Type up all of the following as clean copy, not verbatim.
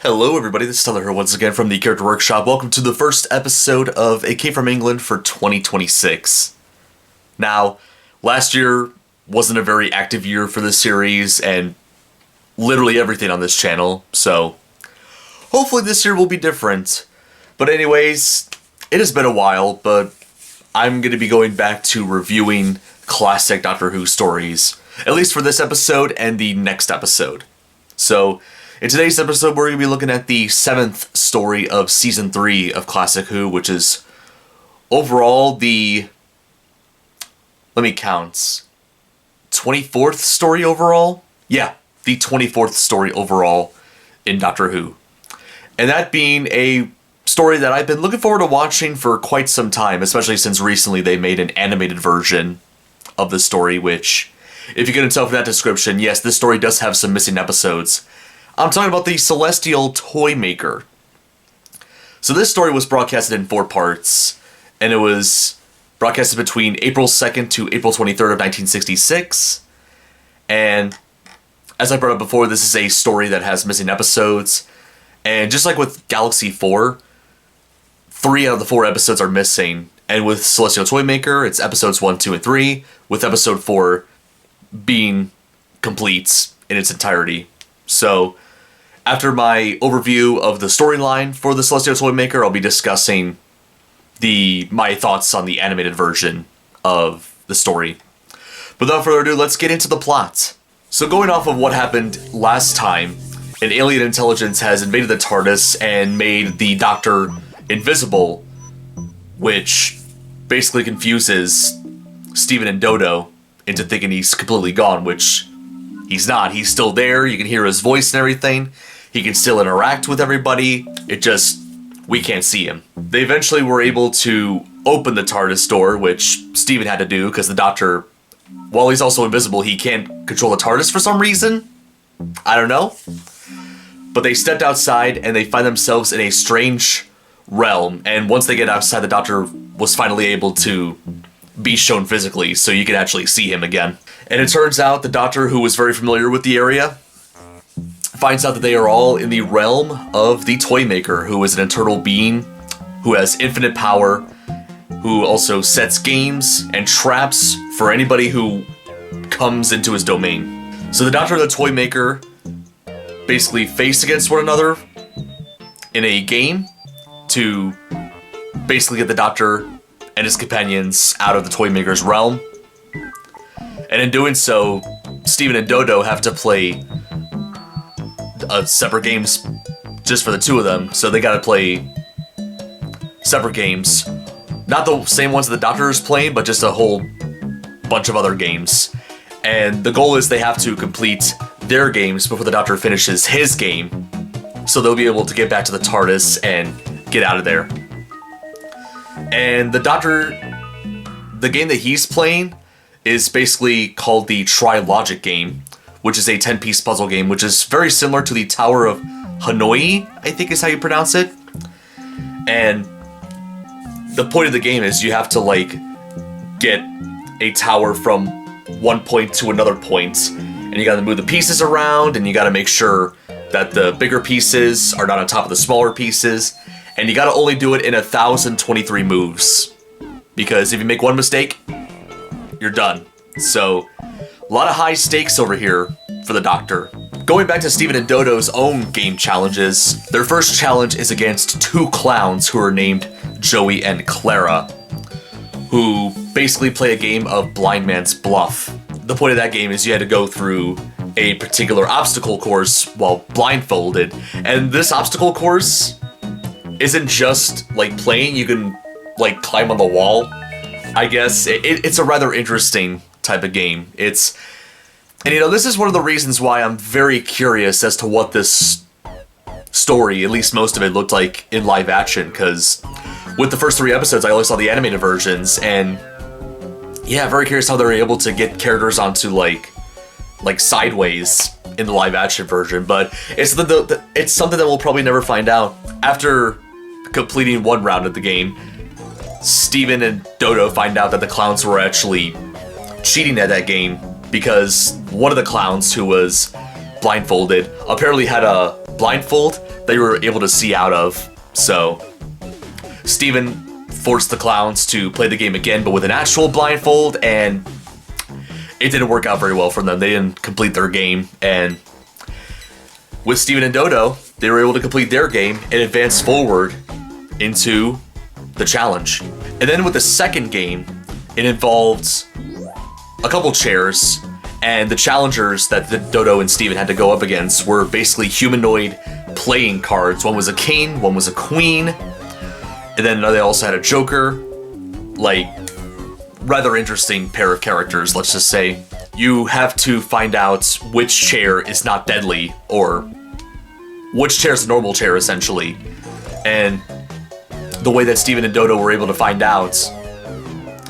Hello everybody, this is Tyler here once again from the Character Workshop. Welcome to the first episode of A Came From England for 2026. Now, last year wasn't a very active year for this series and literally everything on this channel, so hopefully this year will be different. But anyways, it has been a while, but I'm going to be going back to reviewing classic Doctor Who stories, at least for this episode and the next episode. So, in today's episode, we're going to be looking at the 7th story of Season 3 of Classic Who, which is overall the, let me count, 24th story overall? Yeah, the 24th story overall in Doctor Who. And that being a story that I've been looking forward to watching for quite some time, especially since recently they made an animated version of the story, which, if you couldn't tell from that description, yes, this story does have some missing episodes. I'm talking about the Celestial Toymaker. So this story was broadcasted in 4 parts, and it was broadcasted between April 2nd to April 23rd of 1966. And as I brought up before, this is a story that has missing episodes. And just like with Galaxy 4, 3 out of the 4 episodes are missing. And with Celestial Toymaker, it's episodes 1, 2, and 3, with episode 4 being complete in its entirety. So, after my overview of the storyline for the Celestial Toymaker, I'll be discussing my thoughts on the animated version of the story. But without further ado, let's get into the plot. So going off of what happened last time, an alien intelligence has invaded the TARDIS and made the Doctor invisible, which basically confuses Steven and Dodo into thinking he's completely gone, which he's not. He's still there. You can hear his voice and everything. He can still interact with everybody. We can't see him. They eventually were able to open the TARDIS door, which Steven had to do because the Doctor, while he's also invisible, he can't control the TARDIS for some reason. I don't know. But they stepped outside and they find themselves in a strange realm. And once they get outside, the Doctor was finally able to be shown physically, so you can actually see him again. And it turns out the Doctor, who was very familiar with the area, finds out that they are all in the realm of the Toymaker, who is an eternal being, who has infinite power, who also sets games and traps for anybody who comes into his domain. So the Doctor and the Toymaker basically face against one another in a game to basically get the Doctor and his companions out of the Toymaker's realm. And in doing so, Steven and Dodo have to play separate games just for the two of them. So they gotta play separate games. Not the same ones that the Doctor is playing, but just a whole bunch of other games. And the goal is they have to complete their games before the Doctor finishes his game. So they'll be able to get back to the TARDIS and get out of there. And the Doctor, the game that he's playing is basically called the Tri-Logic game, which is a 10-piece puzzle game, which is very similar to the Tower of Hanoi, I think is how you pronounce it. And the point of the game is you have to, get a tower from one point to another point, and you gotta move the pieces around, and you gotta make sure that the bigger pieces are not on top of the smaller pieces, and you gotta only do it in 1,023 moves. Because if you make one mistake, you're done. So, a lot of high stakes over here for the Doctor. Going back to Steven and Dodo's own game challenges, their first challenge is against 2 clowns who are named Joey and Clara, who basically play a game of blind man's bluff. The point of that game is you had to go through a particular obstacle course while blindfolded, and this obstacle course isn't just playing. You can climb on the wall. I guess it's a rather interesting type of game. This is one of the reasons why I'm very curious as to what this story, at least most of it, looked like in live action, because with the first 3 episodes, I only saw the animated versions, and yeah, very curious how they're able to get characters onto sideways in the live action version, but it's something that we'll probably never find out. After completing 1 round of the game, Steven and Dodo find out that the clowns were actually cheating at that game because one of the clowns who was blindfolded apparently had a blindfold they were able to see out of. So Steven forced the clowns to play the game again, but with an actual blindfold, and it didn't work out very well for them. They didn't complete their game, and with Steven and Dodo, they were able to complete their game and advance forward into the challenge. And then with the second game, it involved a couple chairs, and the challengers that the Dodo and Steven had to go up against were basically humanoid playing cards. One was a king, one was a queen, and then they also had a joker. Like, rather interesting pair of characters, let's just say. You have to find out which chair is not deadly, or which chair is a normal chair, essentially. And the way that Steven and Dodo were able to find out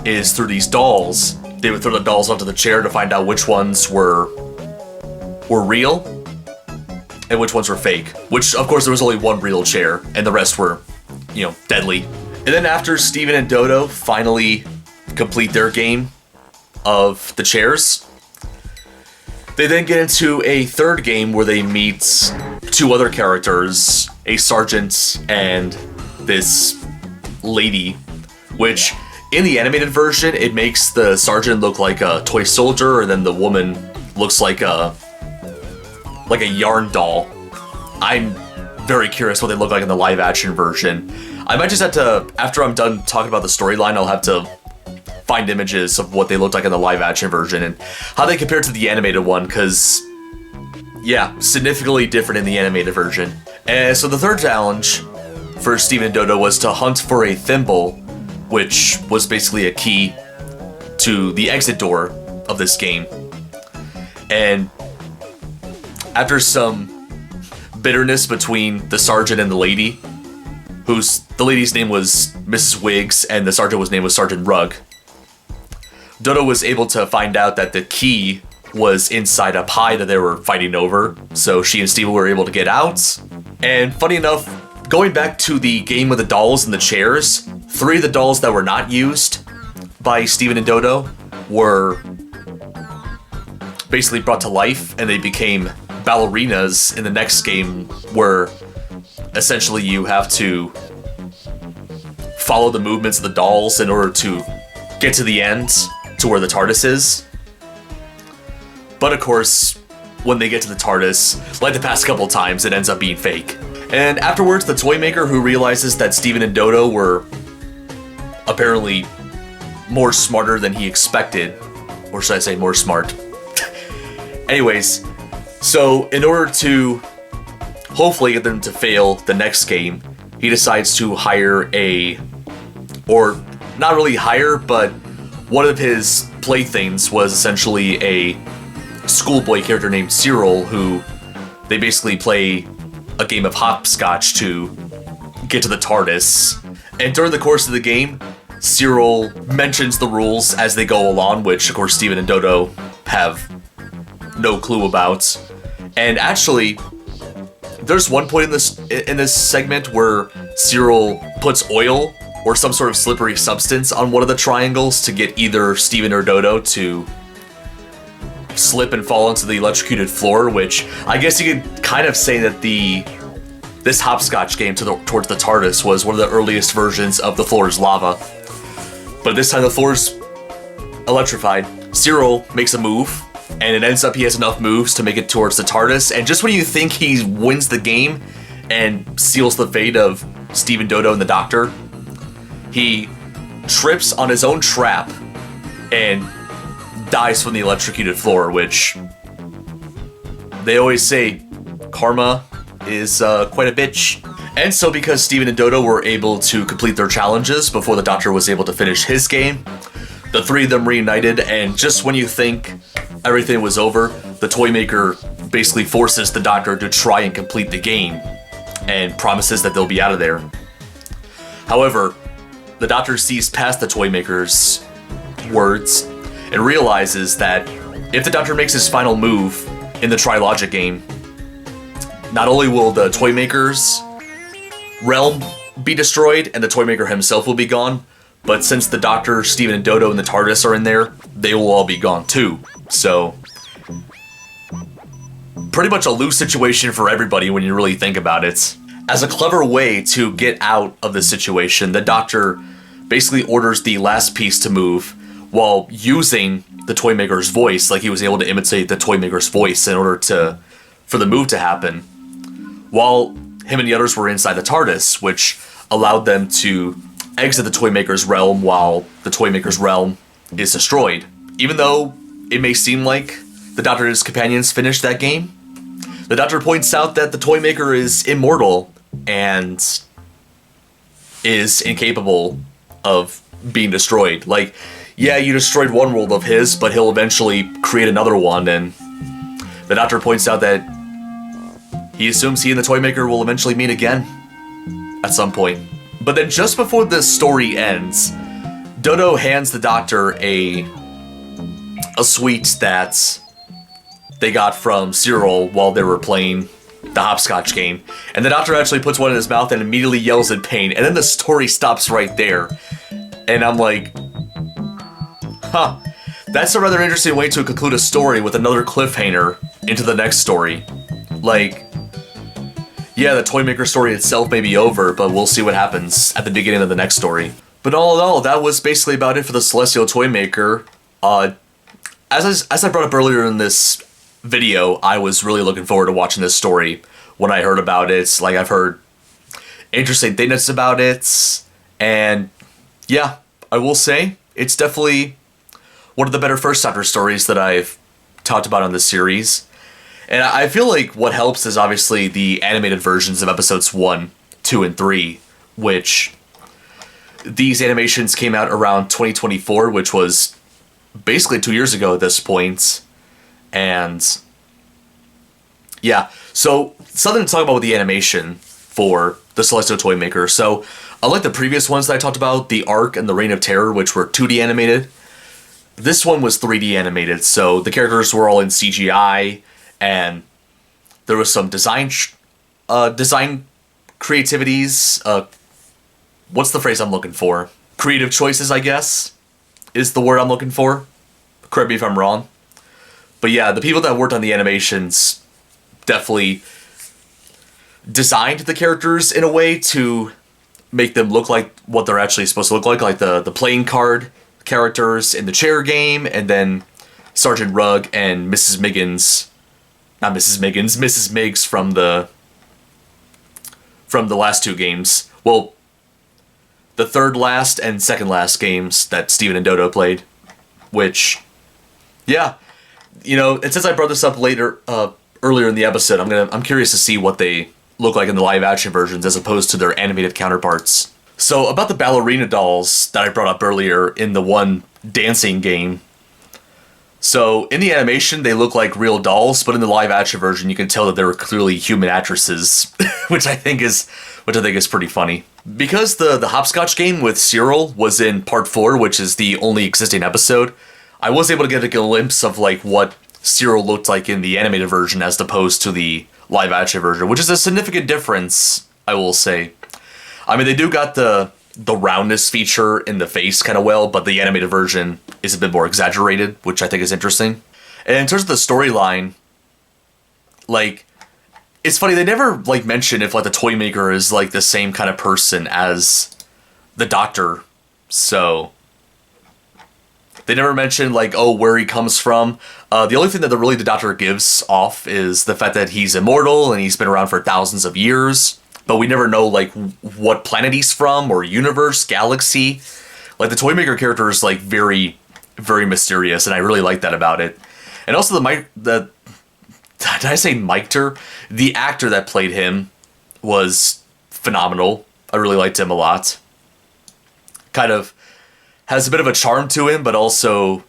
is through these dolls. They would throw the dolls onto the chair to find out which ones were real and which ones were fake. Which, of course, there was only one real chair, and the rest were, deadly. And then after Steven and Dodo finally complete their game of the chairs, they then get into a third game where they meet two other characters, a sergeant and this lady, which in the animated version, it makes the sergeant look like a toy soldier, and then the woman looks like a yarn doll. I'm very curious what they look like in the live action version. I might just have to, after I'm done talking about the storyline, I'll have to find images of what they looked like in the live action version and how they compare to the animated one, because, yeah, significantly different in the animated version. And so the third challenge for Steven and Dodo was to hunt for a thimble, which was basically a key to the exit door of this game. And after some bitterness between the sergeant and the lady, the lady's name was Mrs. Wiggs and the sergeant name was Sergeant Rugg, Dodo was able to find out that the key was inside a pie that they were fighting over, so she and Steven were able to get out. And funny enough, going back to the game with the dolls and the chairs, 3 of the dolls that were not used by Steven and Dodo were basically brought to life, and they became ballerinas in the next game, where essentially you have to follow the movements of the dolls in order to get to the end, to where the TARDIS is. But of course, when they get to the TARDIS, like the past couple times, it ends up being fake. And afterwards, the Toymaker, who realizes that Steven and Dodo were apparently more smarter than he expected, or should I say more smart. Anyways, so in order to hopefully get them to fail the next game, he decides to hire or not really hire, but one of his playthings was essentially a schoolboy character named Cyril, who they basically play a game of hopscotch to get to the TARDIS. And during the course of the game, Cyril mentions the rules as they go along, which of course Steven and Dodo have no clue about. And actually, there's one point in this segment where Cyril puts oil or some sort of slippery substance on one of the triangles to get either Steven or Dodo to slip and fall into the electrocuted floor, which I guess you could kind of say that this hopscotch game towards the TARDIS was one of the earliest versions of the floor is lava. But this time the floor's electrified. Cyril makes a move, and it ends up he has enough moves to make it towards the TARDIS, and just when you think he wins the game and seals the fate of Steven, Dodo, and the Doctor, he trips on his own trap and dies from the electrocuted floor, which they always say karma is quite a bitch. And so because Steven and Dodo were able to complete their challenges before the Doctor was able to finish his game, the 3 of them reunited, and just when you think everything was over, the Toymaker basically forces the Doctor to try and complete the game and promises that they'll be out of there. However, the Doctor sees past the Toymaker's words and realizes that if the Doctor makes his final move in the Trilogic game, not only will the Toymaker's realm be destroyed and the Toymaker himself will be gone, but since the Doctor, Steven, and Dodo and the TARDIS are in there, they will all be gone too. So, pretty much a lose situation for everybody when you really think about it. as a clever way to get out of the situation, the Doctor basically orders the last piece to move while using the Toymaker's voice. Like, he was able to imitate the Toymaker's voice in order for the move to happen, while him and the others were inside the TARDIS, which allowed them to exit the Toymaker's realm while the Toymaker's realm is destroyed. Even though it may seem like the Doctor and his companions finished that game, the Doctor points out that the Toymaker is immortal and is incapable of being destroyed. Like, yeah, you destroyed one world of his, but he'll eventually create another one, and the Doctor points out that he assumes he and the Toymaker will eventually meet again at some point. But then just before the story ends, Dodo hands the Doctor a sweet that they got from Cyril while they were playing the hopscotch game. And the Doctor actually puts one in his mouth and immediately yells in pain. And then the story stops right there. And I'm like, huh, that's a rather interesting way to conclude a story with another cliffhanger into the next story. Like, yeah, the Toymaker story itself may be over, but we'll see what happens at the beginning of the next story. But all in all, that was basically about it for the Celestial Toymaker. As I brought up earlier in this video, I was really looking forward to watching this story when I heard about it. Like, I've heard interesting things about it, and yeah, I will say it's definitely one of the better first chapter stories that I've talked about on this series. And I feel like what helps is obviously the animated versions of episodes 1, 2, and 3, which these animations came out around 2024, which was basically 2 years ago at this point. And yeah, so something to talk about with the animation for the Celestial Toymaker. So unlike the previous ones that I talked about, the Ark and the Reign of Terror, which were 2D animated, this one was 3D animated. So the characters were all in CGI, and there was some design creativities. What's the phrase I'm looking for? Creative choices, I guess, is the word I'm looking for. Correct me if I'm wrong. But yeah, the people that worked on the animations definitely designed the characters in a way to make them look like what they're actually supposed to look like the playing card characters in the chair game, and then Sergeant Rugg and Mrs. Miggs from the last two games. Well, the third last and second last games that Steven and Dodo played, which, yeah, you know, and since I brought this up earlier in the episode, I'm curious to see what they look like in the live action versions as opposed to their animated counterparts. So about the ballerina dolls that I brought up earlier in the one dancing game. So in the animation, they look like real dolls, but in the live action version, you can tell that they were clearly human actresses, which I think is pretty funny. Because the hopscotch game with Cyril was in part 4, which is the only existing episode, I was able to get a glimpse of like what Cyril looked like in the animated version as opposed to the live action version, which is a significant difference, I will say. I mean, they do got the roundness feature in the face kind of well, but the animated version is a bit more exaggerated, which I think is interesting. And in terms of the storyline, like, it's funny, they never like mention if like the Toymaker is like the same kind of person as the Doctor. So they never mention like, oh, where he comes from. The only thing that the Doctor gives off is the fact that he's immortal and he's been around for thousands of years. But we never know like what planet he's from or universe, galaxy. Like the Toymaker character is like very, very mysterious, and I really like that about it. And also did I say Micter? The actor that played him was phenomenal. I really liked him a lot. Kind of has a bit of a charm to him, but also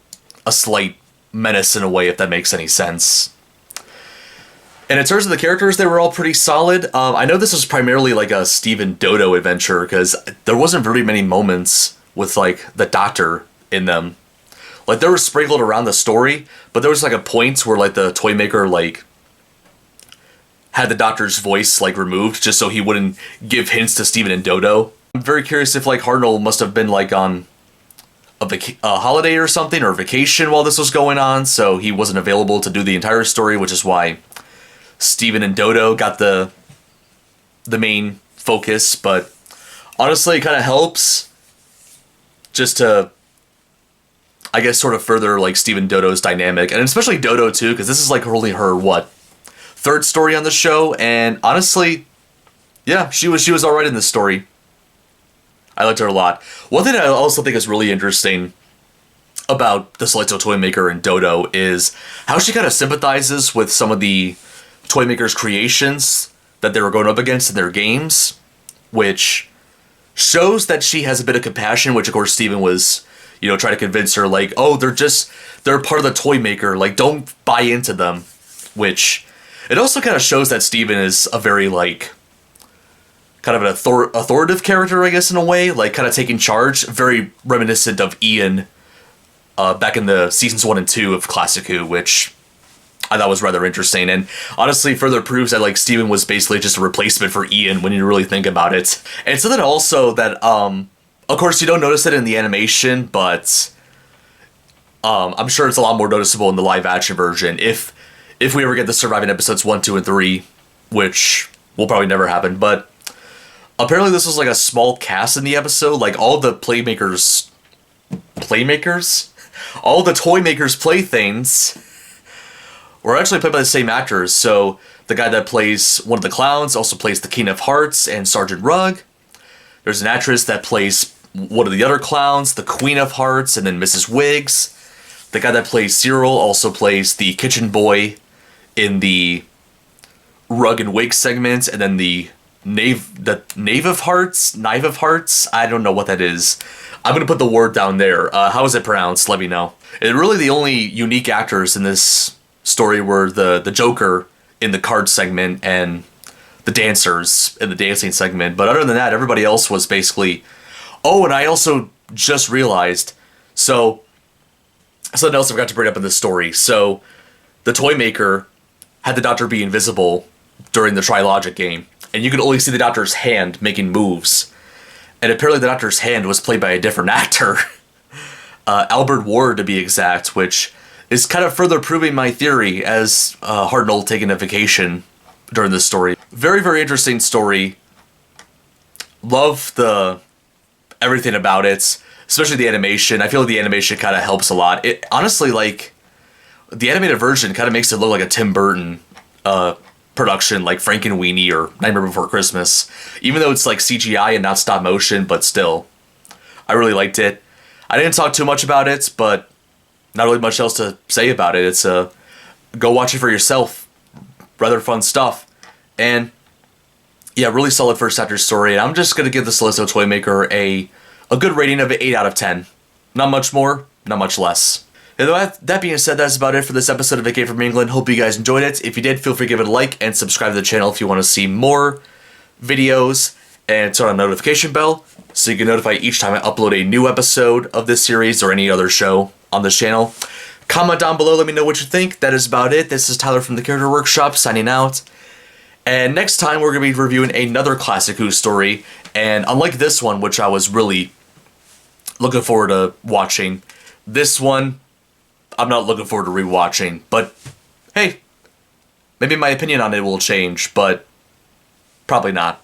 a slight menace in a way, if that makes any sense. And in terms of the characters, they were all pretty solid. I know this was primarily like a Steven Dodo adventure, because there wasn't very many moments with like the Doctor in them. Like, they were sprinkled around the story, but there was like a point where like the Toymaker like had the Doctor's voice like removed just so he wouldn't give hints to Steven and Dodo. I'm very curious if like Hartnell must have been like on a holiday or something, or vacation while this was going on, so he wasn't available to do the entire story, which is why Steven and Dodo got the the main focus, but honestly, it kind of helps just to, I guess, sort of further like Steve and Dodo's dynamic, and especially Dodo too, because this is like only her third story on the show, and honestly, yeah, she was all right in this story. I liked her a lot. One thing I also think is really interesting about the Celestial Toymaker and Dodo is how she kind of sympathizes with some of the Toymaker's creations that they were going up against in their games, which shows that she has a bit of compassion, which of course Steven was, trying to convince her, like, oh, they're part of the Toymaker, like, don't buy into them, which it also kind of shows that Steven is a very, like, kind of an authoritative character, I guess, in a way, like, kind of taking charge, very reminiscent of Ian back in the seasons 1 and 2 of Classic Who, which I thought was rather interesting, and honestly further proves that, like, Steven was basically just a replacement for Ian when you really think about it. And something also that, of course, you don't notice it in the animation, but I'm sure it's a lot more noticeable in the live-action version, if we ever get the surviving episodes 1, 2, and 3, which will probably never happen, but apparently this was, like, a small cast in the episode, like, all the Toymakers' playthings were actually played by the same actors. So the guy that plays one of the clowns also plays the King of Hearts and Sergeant Rugg. There's an actress that plays one of the other clowns, the Queen of Hearts, and then Mrs. Wiggs. The guy that plays Cyril also plays the kitchen boy in the Rugg and Wig segment, and then the Knave of Hearts? I don't know what that is. I'm going to put the word down there. How is it pronounced? Let me know. And really the only unique actors in this story were the Joker in the card segment and the dancers in the dancing segment. But other than that, everybody else was basically... Oh, and I also just realized... So, something else I forgot to bring up in this story. So, the Toymaker had the Doctor be invisible during the Trilogic game. And you could only see the Doctor's hand making moves. And apparently the Doctor's hand was played by a different actor. Albert Ward, to be exact, which is kind of further proving my theory as Hartnell taking a vacation during this story. Very, very interesting story. Love everything about it, especially the animation. I feel like the animation kind of helps a lot. It honestly, like, the animated version kind of makes it look like a Tim Burton production, like Frankenweenie or Nightmare Before Christmas. Even though it's like CGI and not stop motion, but still, I really liked it. I didn't talk too much about it, but not really much else to say about it. It's go watch it for yourself. Rather fun stuff. And yeah, really solid first chapter story. And I'm just gonna give the Celestial Toymaker a good rating of 8 out of 10. Not much more, not much less. And that being said, that's about it for this episode of A Came from England. Hope you guys enjoyed it. If you did, feel free to give it a like and subscribe to the channel if you want to see more videos, and turn on the notification bell so you can notify each time I upload a new episode of this series or any other show on this channel. Comment down below, let me know what you think. That is about it. This is Tyler from the Character Workshop signing out. And next time we're going to be reviewing another Classic Who story. And unlike this one, which I was really looking forward to watching, this one I'm not looking forward to rewatching. But hey, maybe my opinion on it will change, but probably not.